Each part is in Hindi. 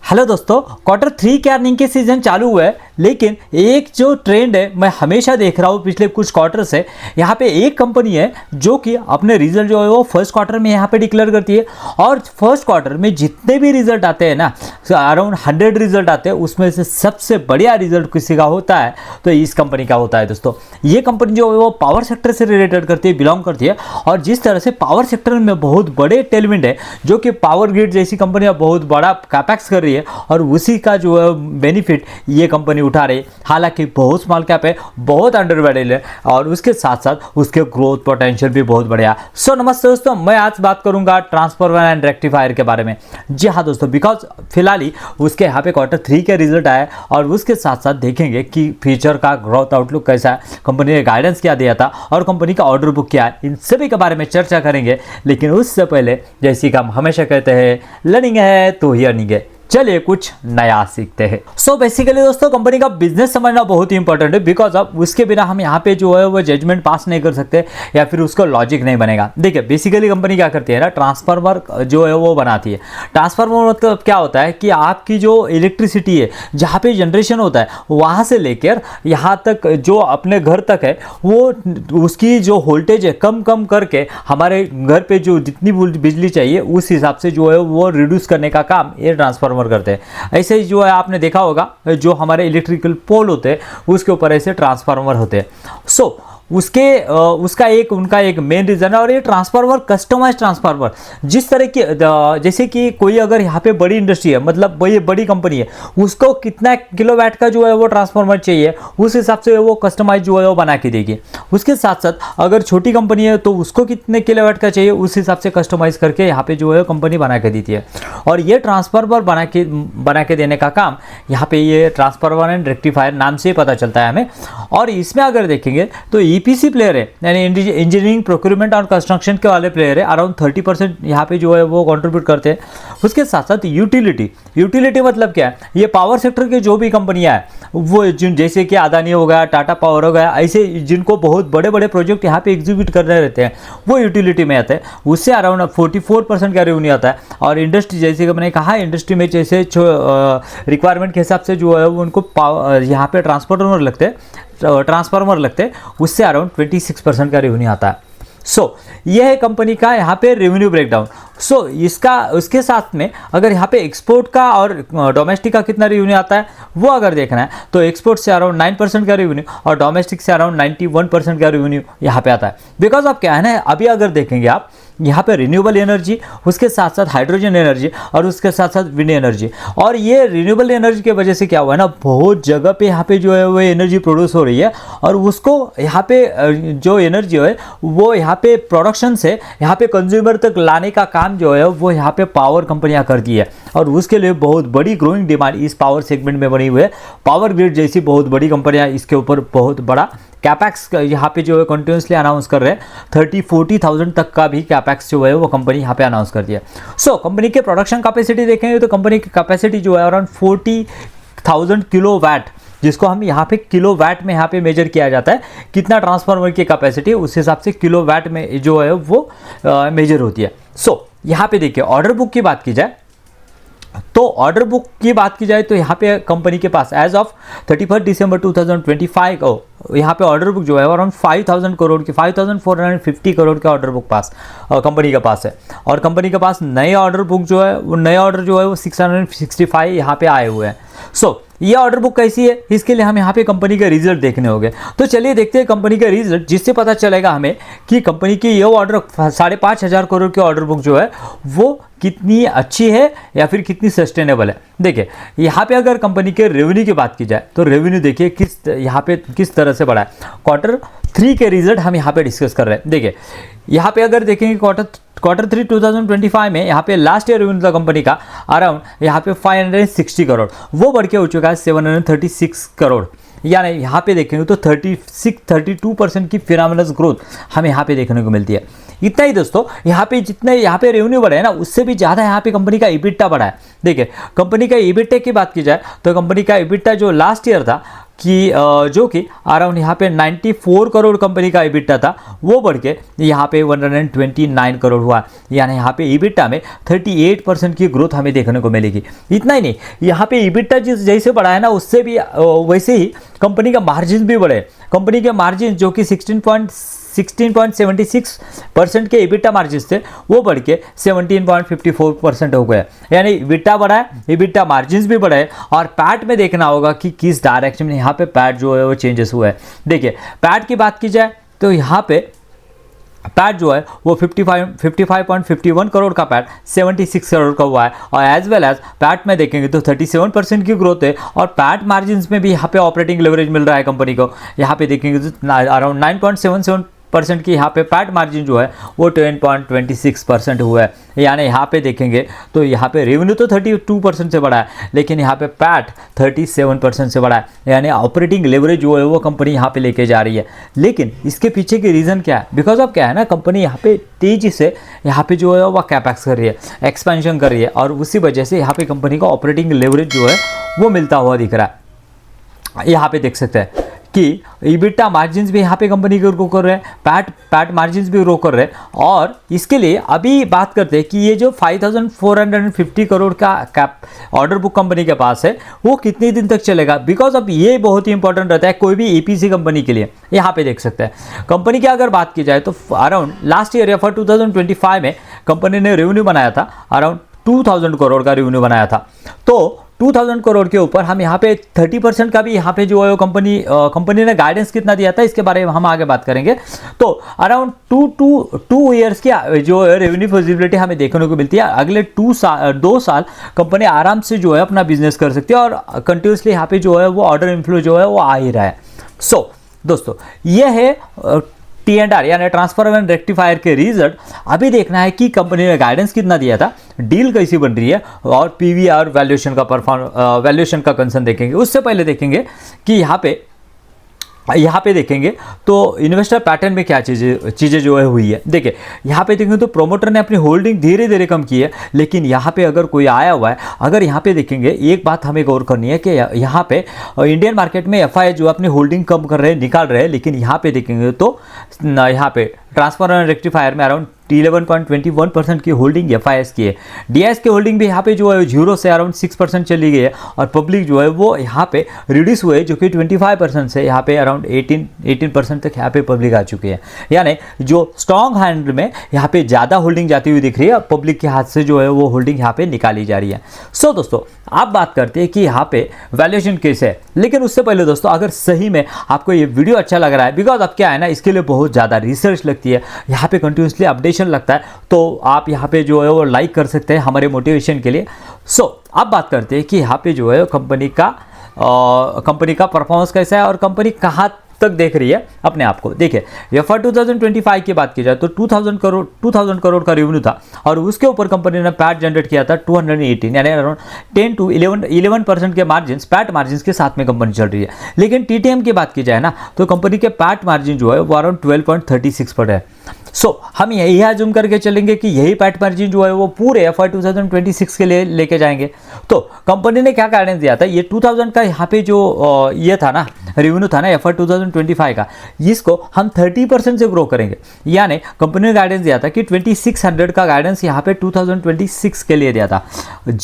हेलो दोस्तों, क्वार्टर 3 के अर्निंग के सीजन चालू हुआ है, लेकिन एक जो ट्रेंड है मैं हमेशा देख रहा हूँ पिछले कुछ क्वार्टर से। यहाँ पे एक कंपनी है जो कि अपने रिजल्ट जो है वो फर्स्ट क्वार्टर में यहाँ पे डिक्लेयर करती है, और फर्स्ट क्वार्टर में जितने भी रिजल्ट आते हैं ना, अराउंड 100 रिजल्ट आते हैं, उसमें से सबसे बढ़िया रिजल्ट किसी का होता है तो इस कंपनी का होता है। दोस्तों, ये कंपनी जो है वो पावर सेक्टर से रिलेटेड करती है, बिलोंग करती है, और जिस तरह से पावर सेक्टर में बहुत बड़े टेलमेंट है, जो कि पावर ग्रिड जैसी कंपनियां बहुत बड़ा कैपेक्स कर रही है, और उसी का जो है बेनिफिट ये कंपनी उठा रही है। हालांकि बहुत स्मॉल कैप है, बहुत अंडर वैल्यूड है, और उसके साथ साथ उसके ग्रोथ पोटेंशियल भी बहुत बढ़िया। सो नमस्ते दोस्तों, मैं आज बात करूंगा ट्रांसफॉर्मर एंड रेक्टिफायर के बारे में। जी हाँ दोस्तों, बिकॉज फिलहाल ही उसके यहाँ पे क्वार्टर 3 के रिजल्ट आए, और उसके साथ साथ देखेंगे कि फ्यूचर का ग्रोथ आउटलुक कैसा है, कंपनी ने गाइडेंस क्या दिया था, और कंपनी का ऑर्डर बुक क्या है, इन सभी के बारे में चर्चा करेंगे। लेकिन उससे पहले जैसी कि हम हमेशा कहते हैं, लर्निंग है तो ही अर्निंग है। चलिए कुछ नया सीखते हैं। सो बेसिकली दोस्तों, कंपनी का बिजनेस समझना बहुत ही इंपॉर्टेंट है, बिकॉज अब उसके बिना हम यहाँ पे जो है वो जजमेंट पास नहीं कर सकते, या फिर उसका लॉजिक नहीं बनेगा। देखिए, बेसिकली कंपनी क्या करती है ना, ट्रांसफार्मर जो है वो बनाती है। ट्रांसफार्मर मतलब क्या होता है कि आपकी जो इलेक्ट्रिसिटी है, जहाँ पे जनरेशन होता है, वहाँ से लेकर यहाँ तक जो अपने घर तक है, वो उसकी जो वोल्टेज है कम कम करके हमारे घर पे जो जितनी बिजली चाहिए उस हिसाब से जो है वो रिड्यूस करने का काम ये ट्रांसफार्मर करते हैं। ऐसे ही जो है आपने देखा होगा, जो हमारे इलेक्ट्रिकल पोल होते हैं उसके ऊपर ऐसे ट्रांसफार्मर होते हैं। सो उसका एक मेन रीजन है, और ये ट्रांसफार्मर कस्टमाइज ट्रांसफार्मर, जिस तरह की जैसे कि कोई अगर यहाँ पे बड़ी इंडस्ट्री है, मतलब ये बड़ी कंपनी है, उसको कितना किलोवाट का जो है वो ट्रांसफार्मर चाहिए, उस हिसाब से वो कस्टमाइज जो है वो बना के देगी। उसके साथ साथ अगर छोटी कंपनी है तो उसको कितने किलोवाट का चाहिए, उस हिसाब से कस्टमाइज करके यहाँ पे जो है कंपनी बना के देती है। और ये ट्रांसफार्मर बना के देने का काम यहाँ पे ये ट्रांसफार्मर एंड रेक्टिफायर नाम से पता चलता है हमें। और इसमें अगर देखेंगे तो ईपीसी प्लेयर है, यानी इंजीनियरिंग प्रोक्यूरमेंट और कंस्ट्रक्शन के वाले प्लेयर है, अराउंड 30% यहाँ पे जो है वो कंट्रीब्यूट करते हैं। उसके साथ साथ यूटिलिटी मतलब क्या है, ये पावर सेक्टर के जो भी कंपनियां हैं, वो जैसे कि अदानी हो गया, टाटा पावर हो गया, ऐसे जिनको बहुत बड़े बड़े प्रोजेक्ट यहाँ पे एग्जीक्यूट करने रहते हैं, वो यूटिलिटी में आते हैं। उससे अराउंड 44% का रेवेन्यू आता है। और इंडस्ट्री, जैसे कि मैंने कहा, इंडस्ट्री में जैसे रिक्वायरमेंट के हिसाब से जो है वो उनको यहाँ पे ट्रांसफार्मर लगते हैं, उससे अराउंड 26% का रेवेन्यू आता है। सो यह है कंपनी का यहाँ पे रेवेन्यू ब्रेकडाउन। सो उसके साथ में अगर यहाँ पे एक्सपोर्ट का और डोमेस्टिक का कितना रेवेन्यू आता है वो अगर देखना है, तो एक्सपोर्ट से अराउंड 9% का रेवेन्यू, और डोमेस्टिक से अराउंड 91% का रेवेन्यू यहाँ पे आता है। बिकॉज अब क्या है ना, अभी अगर देखेंगे आप यहाँ पे रिन्यूएबल एनर्जी, उसके साथ साथ हाइड्रोजन एनर्जी, और उसके साथ साथ विंड एनर्जी, और ये रिन्यूएबल एनर्जी की वजह से क्या हुआ है ना, बहुत जगह पे यहाँ पे जो है वो एनर्जी प्रोड्यूस हो रही है, और उसको यहाँ पे जो एनर्जी है वो यहाँ पे प्रोडक्शन से यहाँ पे कंज्यूमर तक लाने का काम जो है वो यहाँ पे पावर कंपनियां करती है। और उसके लिए बहुत बड़ी ग्रोइंग डिमांड इस पावर सेगमेंट में बनी हुई है। पावर ग्रिड जैसी बहुत बड़ी कंपनियां इसके ऊपर बहुत बड़ा कैपेक्स यहाँ पे जो है कंटिन्यूसली अनाउंस कर रहे हैं। 30-40,000 तक का भी कैपेक्स जो है वो कंपनी यहाँ पे अनाउंस करती है। सो कंपनी के प्रोडक्शन कैपेसिटी देखेंगे तो कंपनी की कैपेसिटी जो है अराउंड 40,000 किलोवाट, जिसको हम यहाँ पे किलोवाट में यहाँ पे मेजर किया जाता है, कितना ट्रांसफार्मर की कैपेसिटी, उस हिसाब से किलोवाट में जो है वो मेजर होती है। सो यहाँ पे देखिए, ऑर्डर बुक की बात की जाए तो यहाँ पे कंपनी के पास एज ऑफ 31 दिसंबर 2025 को यहाँ पे ऑर्डर बुक जो है अराउंड 5,000 करोड़ की 5,450 करोड़ का ऑर्डर बुक कंपनी के पास है। और कंपनी के पास नए ऑर्डर जो है वो 665 यहाँ पे आए हुए हैं। सो ये ऑर्डर बुक कैसी है, इसके लिए हम यहाँ पे कंपनी का रिजल्ट देखने होंगे। तो चलिए देखते हैं कंपनी का रिजल्ट, जिससे पता चलेगा हमें कि कंपनी की ये ऑर्डर 5,500 करोड़ की ऑर्डर बुक जो है वो कितनी अच्छी है या फिर कितनी सस्टेनेबल है। देखिए, यहाँ पे अगर कंपनी के रेवेन्यू की बात की जाए तो रेवेन्यू देखिए यहाँ पे किस तरह से बढ़ा है। क्वार्टर 3 के रिजल्ट हम यहाँ पे डिस्कस कर रहे हैं। देखिए, यहाँ पे अगर देखेंगे क्वार्टर 3 2025 में यहाँ पे लास्ट ईयर रेवेन्यू था कंपनी का अराउंड यहाँ पे 560 करोड़, वो बढ़ के हो चुका है 736 करोड़। यानी यहाँ पे देखेंगे तो 32% की फिनोमिनल ग्रोथ हमें यहाँ पे देखने को मिलती है। इतना ही दोस्तों, यहाँ पे जितने यहाँ पे रेवेन्यू बढ़ा है ना, उससे भी ज़्यादा यहाँ पे कंपनी का EBITDA बढ़ा है। देखिए, कंपनी का EBITDA की बात की जाए तो कंपनी का EBITDA जो लास्ट ईयर था कि जो कि अराउंड यहाँ पे 94 करोड़ कंपनी का EBITDA था, वो बढ़ के यहाँ पे 129 करोड़ हुआ। यानी यहाँ पे EBITDA में 38% की ग्रोथ हमें देखने को मिलेगी। इतना ही नहीं, यहाँ पे EBITDA जिस जैसे बढ़ा है ना, उससे भी वैसे ही कंपनी का मार्जिन भी बढ़े। कंपनी के मार्जिन जो कि 16.76% के EBITDA मार्जिन थे, वो बढ़ के 17.54% हो गए। यानी EBITDA बढ़ा है, EBITDA मार्जिन भी बढ़े। और पैट में देखना होगा कि किस डायरेक्शन में यहाँ पे पैट जो है वो चेंजेस हुए हैं। देखिए पैट की बात की जाए तो यहाँ पे पैट जो है वो 55.51 करोड़ का पैट 76 करोड़ का हुआ है। और एज वेल एज पैट में देखेंगे तो 37% की ग्रोथ है। और पैट मार्जिन में भी यहाँ पे ऑपरेटिंग लेवरेज मिल रहा है कंपनी को। यहाँ पे देखेंगे तो अराउंड 9.77% की यहाँ पे पैट मार्जिन जो है वो 10.26% हुआ है। यानी यहाँ पे देखेंगे तो यहाँ पे रेवेन्यू तो 32% से बढ़ा है, लेकिन यहाँ पे पैट 37% से बढ़ा है। यानी ऑपरेटिंग लेवरेज जो है वो कंपनी यहाँ पे लेके जा रही है। लेकिन इसके पीछे की रीज़न क्या है? बिकॉज ऑफ क्या है ना, कंपनी यहाँ पे तेजी से यहाँ पे जो है वो कैपेक्स कर रही है, एक्सपेंशन कर रही है। और उसी वजह से यहाँ पे कंपनी का ऑपरेटिंग लेवरेज जो है वो मिलता हुआ दिख रहा है। यहाँ पे देख सकते हैं कि EBITDA मार्जिन्स भी यहाँ पे कंपनी के ग्रो कर रहे हैं, पैट मार्जिन्स भी ग्रो कर रहे हैं। और इसके लिए अभी बात करते हैं कि ये जो 5450 करोड़ का कैप ऑर्डर बुक कंपनी के पास है, वो कितने दिन तक चलेगा। बिकॉज अब ये बहुत ही इंपॉर्टेंट रहता है कोई भी EPC कंपनी के लिए। यहाँ पे देख सकते हैं कंपनी की अगर बात की जाए तो अराउंड लास्ट ईयर या फॉर 2025 में कंपनी ने रेवेन्यू बनाया था, अराउंड 2000 करोड़ का रेवेन्यू बनाया था। तो 2000 करोड़ के ऊपर हम यहाँ पे 30% का भी यहाँ पे जो है कंपनी ने गाइडेंस कितना दिया था, इसके बारे में हम आगे बात करेंगे। तो अराउंड 2 ईयर्स की जो रेवेन्यू पॉसिबिलिटी हमें देखने को मिलती है। अगले 2 साल कंपनी आराम से जो है अपना बिजनेस कर सकती है। और कंटिन्यूसली यहाँ पे जो है वो ऑर्डर इनफ्लो जो है वो आ ही रहा है। सो दोस्तों, ये है T&R यानी ट्रांसफर एंड रेक्टिफायर के रिजल्ट। अभी देखना है कि कंपनी ने गाइडेंस कितना दिया था, डील कैसी बन रही है, और PVR वैल्यूएशन का कंसर्न देखेंगे। उससे पहले देखेंगे कि यहाँ पे देखेंगे तो इन्वेस्टर पैटर्न में क्या चीज़ें जो है हुई है। देखिए यहाँ पे देखेंगे तो प्रोमोटर ने अपनी होल्डिंग धीरे धीरे कम की है, लेकिन यहाँ पे अगर कोई आया हुआ है, अगर यहाँ पे देखेंगे एक बात हमें गौर करनी है कि यहाँ पे इंडियन मार्केट में FI जो अपनी होल्डिंग कम कर रहे हैं, निकाल रहे हैं। लेकिन यहाँ पे देखेंगे तो यहाँ पे ट्रांसफर एंड रेक्टिफायर में अराउंड 11.21% की होल्डिंग FIS की है। DIS की होल्डिंग भी यहाँ पे जो है 0 से अराउंड 6% चली गई है। और पब्लिक जो है वो यहाँ पे रिड्यूस हुए, जो कि 25% से यहाँ पे अराउंड 18% तक यहाँ पे पब्लिक आ चुकी है। यानी जो स्ट्रॉन्ग हैंड में यहाँ पे ज़्यादा होल्डिंग जाती हुई दिख रही है, पब्लिक के हाथ से जो है वो होल्डिंग यहाँ पे निकाली जा रही है। सो दोस्तों, आप बात करते हैं कि यहाँ पे वैल्यूएशन कैसे है। लेकिन उससे पहले दोस्तों, अगर सही में आपको ये वीडियो अच्छा लग रहा है, बिकॉज अब क्या है ना, इसके लिए बहुत ज़्यादा रिसर्च लगती है, यहाँ पे कंटिन्यूसली अपडेशन लगता है, तो आप यहाँ पे जो है वो लाइक कर सकते हैं हमारे मोटिवेशन के लिए। सो अब बात करते हैं कि यहाँ पे जो है कंपनी का परफॉर्मेंस कैसा है और कंपनी कहाँ तक देख रही है अपने आप को। देखिए फॉर 2025 की बात की जाए तो 2000 करोड़ का रेवेन्यू था। और उसके ऊपर कंपनी ने पैट जनरेट किया था 218, यानी अराउंड 10 to 11% के मार्जिन, पैट मार्जिन के साथ में कंपनी चल रही है। लेकिन TTM की बात की जाए ना, तो कंपनी के पैट मार्जिन जो है वो अराउंड 12.36 पर है। सो हम यही अज्यूम करके चलेंगे कि यही पैट मार्जिन जो है वो पूरे FY 2026 के लिए लेके जाएंगे। तो कंपनी ने क्या गाइडेंस दिया था, ये 2000 का यहाँ पे जो ये था ना, रेवेन्यू था ना FY 2025 का, इसको हम 30% से ग्रो करेंगे। यानी कंपनी ने गाइडेंस दिया था कि 2600 का गाइडेंस यहाँ पे 2026 के लिए दिया था।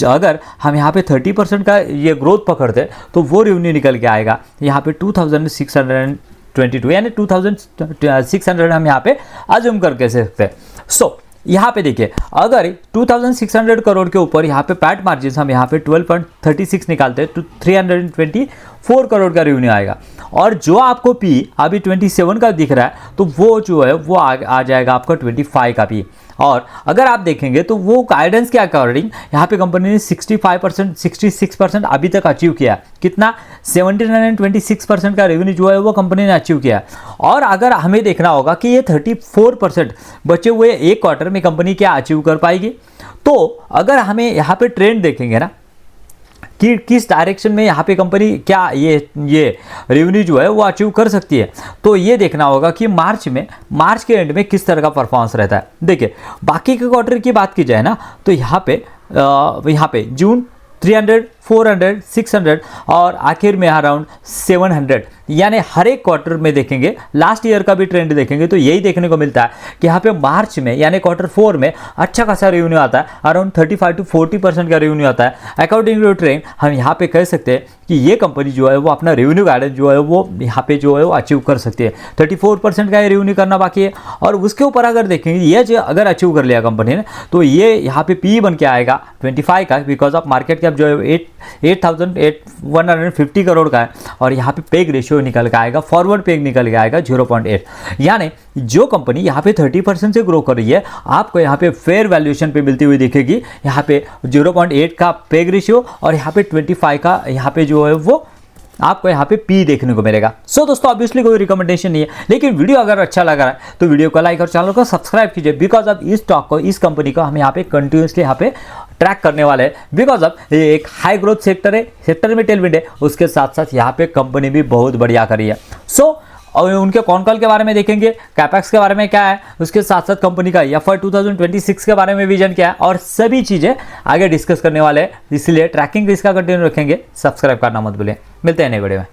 अगर हम यहाँ पे 30% का ये ग्रोथ पकड़ते तो वो रेवेन्यू निकल के आएगा यहाँ पे 2622, यानी 2600 हम यहाँ पे अज्यूम करके सकते हैं। सो यहाँ पे देखिए, अगर 2600 करोड़ के ऊपर यहाँ पे पैट मार्जिन हम यहाँ पे 12.36 निकालते हैं तो 324 करोड़ का रेवेन्यू आएगा। और जो आपको पी अभी 27 का दिख रहा है, तो वो जो है वो आ जाएगा आपका 25 का पी। और अगर आप देखेंगे तो वो गाइडेंस के अकॉर्डिंग यहाँ पे कंपनी ने 66% अभी तक अचीव किया। कितना? 1726% का रेवेन्यू जो है वो कंपनी ने अचीव किया। और अगर हमें देखना होगा कि ये 34% बचे हुए एक क्वार्टर में कंपनी क्या अचीव कर पाएगी। तो अगर हमें यहाँ पे ट्रेंड देखेंगे ना कि किस डायरेक्शन में यहाँ पे कंपनी क्या ये रेवेन्यू जो है वो अचीव कर सकती है, तो ये देखना होगा कि मार्च के एंड में किस तरह का परफॉर्मेंस रहता है। देखिए बाकी के क्वार्टर की बात की जाए ना, तो यहाँ पे जून 300, 400, 600 और आखिर में अराउंड 700, यानी हर एक क्वार्टर में देखेंगे, लास्ट ईयर का भी ट्रेंड देखेंगे तो यही देखने को मिलता है कि यहाँ पे मार्च में यानी क्वार्टर 4 में अच्छा खासा रेवेन्यू आता है, अराउंड 35 to 40% का रेवेन्यू आता है। अकॉर्डिंग टू ट्रेंड हम यहाँ पे कह सकते हैं कि ये कंपनी जो है वो अपना रेवेन्यू गाइडेंस जो है वो यहाँ पे जो है वो अचीव कर सकती है। 34% का रेवेन्यू करना बाकी है और उसके ऊपर अगर देखेंगे ये जो अगर अचीव कर लिया कंपनी ने तो ये यहाँ पे पी बन के आएगा 25 का, बिकॉज ऑफ मार्केट कैप जो है 8,150 करोड़ का है और यहाँ पे पेग रेशियो निकल के आएगा, फॉरवर्ड पेग निकल के आएगा 0.8, यानी जो कंपनी यहाँ पे 30% से ग्रो कर रही है आपको यहाँ पे फेयर वैल्यूएशन पे मिलती हुई दिखेगी। यहाँ पे 0.8 का पेग रेशियो और यहाँ पे 25 का यहाँ पे जो है वो आपको यहाँ पे पी देखने को मिलेगा। सो दोस्तों ऑब्वियसली कोई रिकमेंडेशन नहीं है, लेकिन वीडियो अगर अच्छा लगा है तो वीडियो को लाइक और चैनल को सब्सक्राइब कीजिए, बिकॉज अब इस स्टॉक को, इस कंपनी को हम यहाँ पे कंटिन्यूसली यहाँ पे ट्रैक करने वाले हैं, बिकॉज अब ये एक हाई ग्रोथ सेक्टर है, सेक्टर में टेलविंड है, उसके साथ साथ यहाँ पे कंपनी भी बहुत बढ़िया करी है। सो और उनके कॉन कॉल के बारे में देखेंगे, कैपेक्स के बारे में क्या है, उसके साथ साथ कंपनी का FY 2026 के बारे में विजन क्या है और सभी चीज़ें आगे डिस्कस करने वाले हैं, इसलिए ट्रैकिंग इसका कंटिन्यू रखेंगे। सब्सक्राइब करना मत भूलें। मिलते हैं नए वीडियो में।